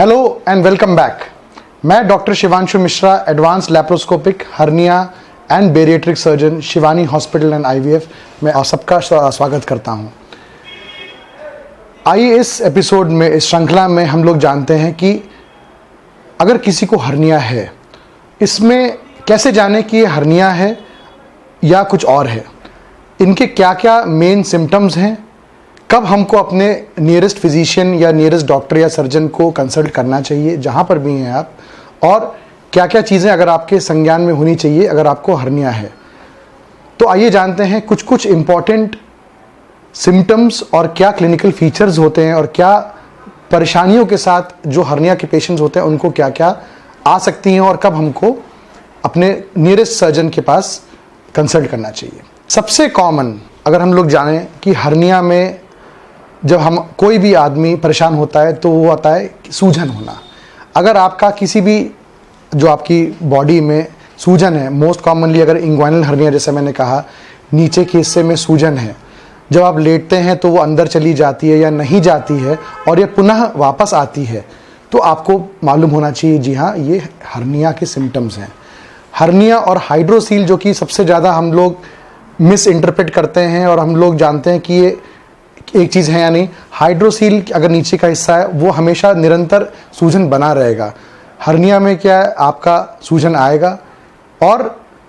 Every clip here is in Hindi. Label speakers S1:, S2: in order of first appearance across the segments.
S1: Hello and welcome back. मैं doctor Shivanshu Mishra, advance laparoscopic hernia and bariatric surgeon, Shivani hospital and IVF में आप सबका स्वागत करता हूं। आइए इस एपिसोड में, इस श्रृंखला में हम लोग जानते हैं कि अगर किसी को हर्निया है, इसमें कैसे जाने कि ये हर्निया है या कुछ और है, इनके क्या क्या मेन सिम्टम्स हैं, कब हमको अपने नियरेस्ट फिजिशियन या नियरेस्ट डॉक्टर या सर्जन को कंसल्ट करना चाहिए जहाँ पर भी हैं आप, और क्या क्या चीज़ें अगर आपके संज्ञान में होनी चाहिए अगर आपको हर्निया है। तो आइए जानते हैं कुछ कुछ इम्पॉर्टेंट सिम्टम्स और क्या क्लिनिकल फीचर्स होते हैं और क्या परेशानियों के साथ जो हर्निया के पेशेंट्स होते हैं उनको क्या क्या आ सकती हैं और कब हमको अपने नियरेस्ट सर्जन के पास कंसल्ट करना चाहिए। सबसे कॉमन अगर हम लोग जानें कि हर्निया में जब हम कोई भी आदमी परेशान होता है तो वो आता है सूजन होना। अगर आपका किसी भी जो आपकी बॉडी में सूजन है, मोस्ट कॉमनली अगर इंग्वाइनल हर्निया जैसे मैंने कहा, नीचे के हिस्से में सूजन है, जब आप लेटते हैं तो वो अंदर चली जाती है या नहीं जाती है और ये पुनः वापस आती है, तो आपको मालूम होना चाहिए जी हाँ, ये हर्निया के सिम्टम्स हैं। हर्निया और हाइड्रोसील जो कि सबसे ज़्यादा हम लोग मिस इंटरप्रेट करते हैं और हम लोग जानते हैं कि ये एक चीज़ है या नहीं। हाइड्रोसील अगर नीचे का हिस्सा है वो हमेशा निरंतर सूजन बना रहेगा। हर्निया में क्या है, आपका सूजन आएगा और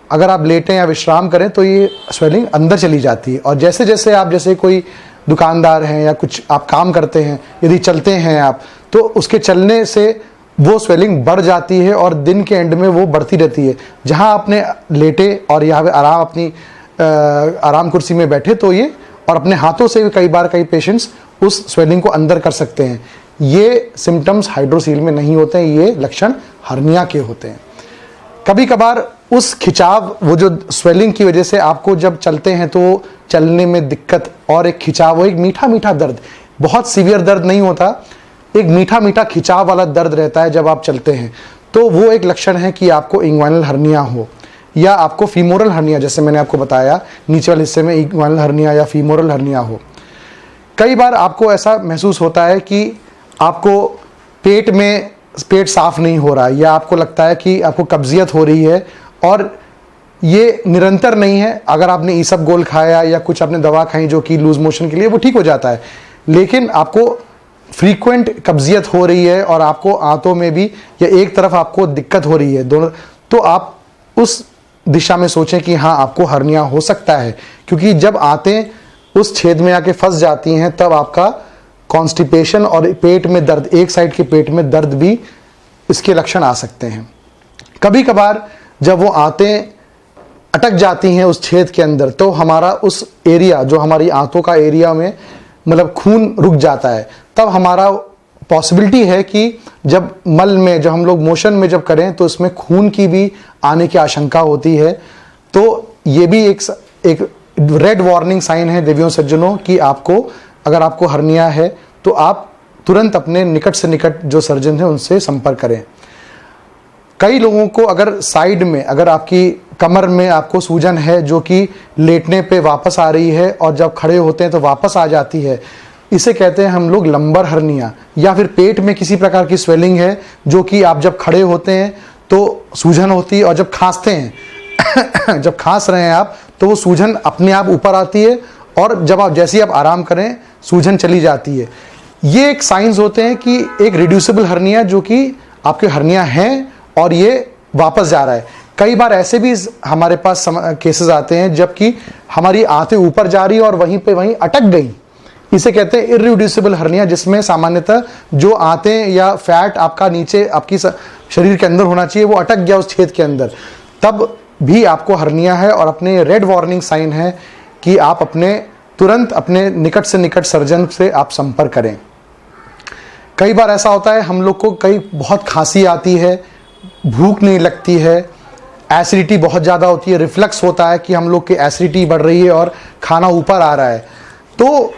S1: अगर आप लेटें या विश्राम करें तो ये स्वेलिंग अंदर चली जाती है, और जैसे जैसे आप जैसे कोई दुकानदार हैं या कुछ आप काम करते हैं, यदि चलते हैं आप, तो उसके चलने से वो स्वेलिंग बढ़ जाती है और दिन के एंड में वो बढ़ती रहती है। जहाँ आपने लेटे और यहाँ पे आराम अपनी आराम कुर्सी में बैठे तो ये, और अपने हाथों से भी कई पेशेंट्स उस स्वेलिंग को अंदर कर सकते हैं। ये सिम्टम्स हाइड्रोसील में नहीं होते हैं, ये लक्षण हर्निया के होते हैं। कभी कभार उस खिंचाव, वो जो स्वेलिंग की वजह से आपको जब चलते हैं तो चलने में दिक्कत और एक खिंचाव, वो एक मीठा मीठा दर्द, बहुत सीवियर दर्द नहीं होता, एक मीठा मीठा खिंचाव वाला दर्द रहता है जब आप चलते हैं, तो वो एक लक्षण है कि आपको इंग्वाइनल हर्निया हो या आपको फीमोरल हर्निया, जैसे मैंने आपको बताया नीचे वाले हिस्से में इंग्वाइनल हर्निया या फीमोरल हर्निया हो। कई बार आपको ऐसा महसूस होता है कि आपको पेट साफ नहीं हो रहा है, या आपको लगता है कि आपको कब्जियत हो रही है और ये निरंतर नहीं है। अगर आपने ईसबगोल खाया या कुछ आपने दवा खाई जो कि लूज मोशन के लिए, वो ठीक हो जाता है, लेकिन आपको फ्रीक्वेंट कब्जियत हो रही है और आपको आंतों में भी या एक तरफ आपको दिक्कत हो रही है दोनों, तो आप उस दिशा में सोचें कि हाँ, आपको हर्निया हो सकता है। क्योंकि जब आंतें उस छेद में आके फंस जाती हैं तब आपका कॉन्स्टिपेशन और पेट में दर्द, एक साइड के पेट में दर्द भी इसके लक्षण आ सकते हैं। कभी कभार जब वो आंतें अटक जाती हैं उस छेद के अंदर, तो हमारा उस एरिया, जो हमारी आंतों का एरिया में मतलब खून रुक जाता है, तब हमारा पॉसिबिलिटी है कि जब मल में, जब हम लोग मोशन में जब करें तो इसमें खून की भी आने की आशंका होती है। तो ये भी एक रेड वार्निंग साइन है देवियों सज्जनों कि आपको, अगर आपको हर्निया है तो आप तुरंत अपने निकट से निकट जो सर्जन हैं उनसे संपर्क करें। कई लोगों को अगर साइड में, अगर आपकी कमर में आपको सूजन है जो कि लेटने पे वापस आ रही है और जब खड़े होते हैं तो वापस आ जाती है, इसे कहते हैं हम लोग लंबर हर्निया। या फिर पेट में किसी प्रकार की स्वेलिंग है जो कि आप जब खड़े होते हैं तो सूजन होती है, और जब खांसते हैं जब खांस रहे हैं आप तो वो सूजन अपने आप ऊपर आती है, और जब आप जैसे ही आप आराम करें सूजन चली जाती है। ये एक साइंस होते हैं कि एक रिड्यूसिबल हर्निया जो कि आपके हर्निया है और ये वापस जा रहा है। कई बार ऐसे भी हमारे पास केसेस आते हैं जबकि हमारी आंतें ऊपर जा रही है और वहीं पे वहीं अटक गई। इसे कहते हैं इरिड्यूसिबल हर्निया, जिसमें सामान्यतः जो आंतें या फैट आपका नीचे आपकी शरीर के अंदर होना चाहिए वो अटक गया उस छेद के अंदर, तब भी आपको हर्निया है और अपने रेड वार्निंग साइन है कि आप अपने तुरंत अपने निकट से निकट सर्जन से आप संपर्क करें। कई बार ऐसा होता है हम लोग को, कई बहुत खांसी आती है, भूख नहीं लगती है, एसिडिटी बहुत ज़्यादा होती है, रिफ्लक्स होता है कि हम लोग की एसिडिटी बढ़ रही है और खाना ऊपर आ रहा है, तो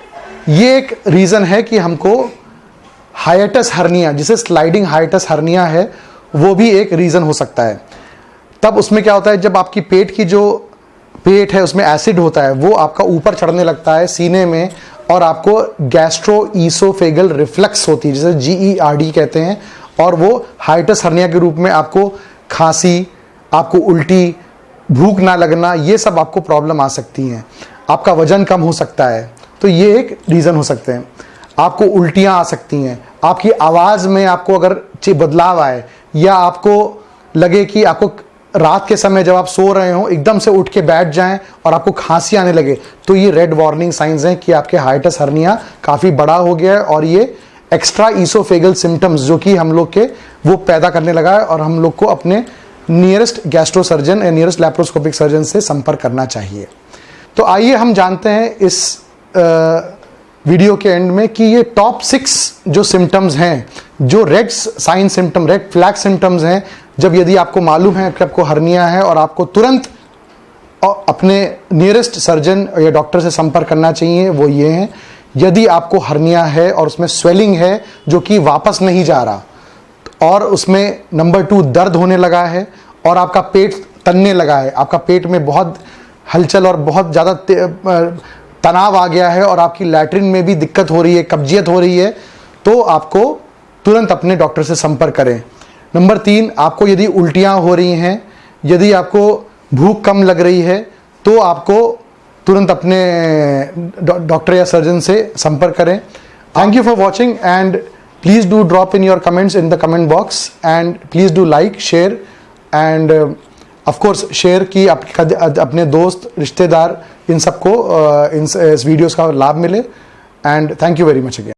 S1: ये एक रीज़न है कि हमको हाइएटस हर्निया, जिसे स्लाइडिंग हाइएटस हर्निया है, वो भी एक रीज़न हो सकता है। तब उसमें क्या होता है, जब आपकी पेट की जो पेट है उसमें एसिड होता है वो आपका ऊपर चढ़ने लगता है सीने में, और आपको गैस्ट्रो ईसोफेगल रिफ्लक्स होती है जिसे GERD कहते हैं, और वो हाइटस हर्निया के रूप में आपको खांसी, आपको उल्टी, भूख ना लगना, ये सब आपको प्रॉब्लम आ सकती हैं। आपका वजन कम हो सकता है, तो ये एक रीज़न हो सकते हैं। आपको उल्टियाँ आ सकती हैं, आपकी आवाज़ में आपको अगर बदलाव आए, या आपको लगे कि आपको रात के समय जब आप सो रहे हो एकदम से उठ के बैठ जाएं और आपको खांसी आने लगे, तो ये रेड वार्निंग साइंस हैं कि आपके हाइटस हर्निया काफ़ी बड़ा हो गया है और ये एक्स्ट्रा ईसोफेगल सिम्टम्स जो कि हम लोग के वो पैदा करने लगा है, और हम लोग को अपने नियरेस्ट गैस्ट्रो सर्जन या नियरेस्ट लैप्रोस्कोपिक सर्जन से संपर्क करना चाहिए। तो आइए हम जानते हैं इस वीडियो के एंड में कि ये टॉप 6 जो सिम्टम्स हैं, जो red sign symptom, red flag symptoms हैं, जब यदि आपको मालूम है कि आपको हर्निया है और आपको तुरंत अपने नियरेस्ट सर्जन या डॉक्टर से संपर्क करना चाहिए, वो ये हैं। यदि आपको हर्निया है और उसमें स्वेलिंग है जो कि वापस नहीं जा रहा, और उसमें नंबर 2 दर्द होने लगा है, और आपका पेट तनने लगा है, आपका पेट में बहुत हलचल और बहुत ज़्यादा तनाव आ गया है, और आपकी लैट्रिन में भी दिक्कत हो रही है, कब्जियत हो रही है, तो आपको तुरंत अपने डॉक्टर से संपर्क करें। नंबर 3, आपको यदि उल्टियाँ हो रही हैं, यदि आपको भूख कम लग रही है, तो आपको तुरंत अपने डॉक्टर या सर्जन से संपर्क करें। Thank you for watching, and please do drop in your comments in the comment box, and please do like, share, end of course share की अपने दोस्त, रिश्तेदार, इन सबको इस वीडियोस का लाभ मिले। And thank you very much again.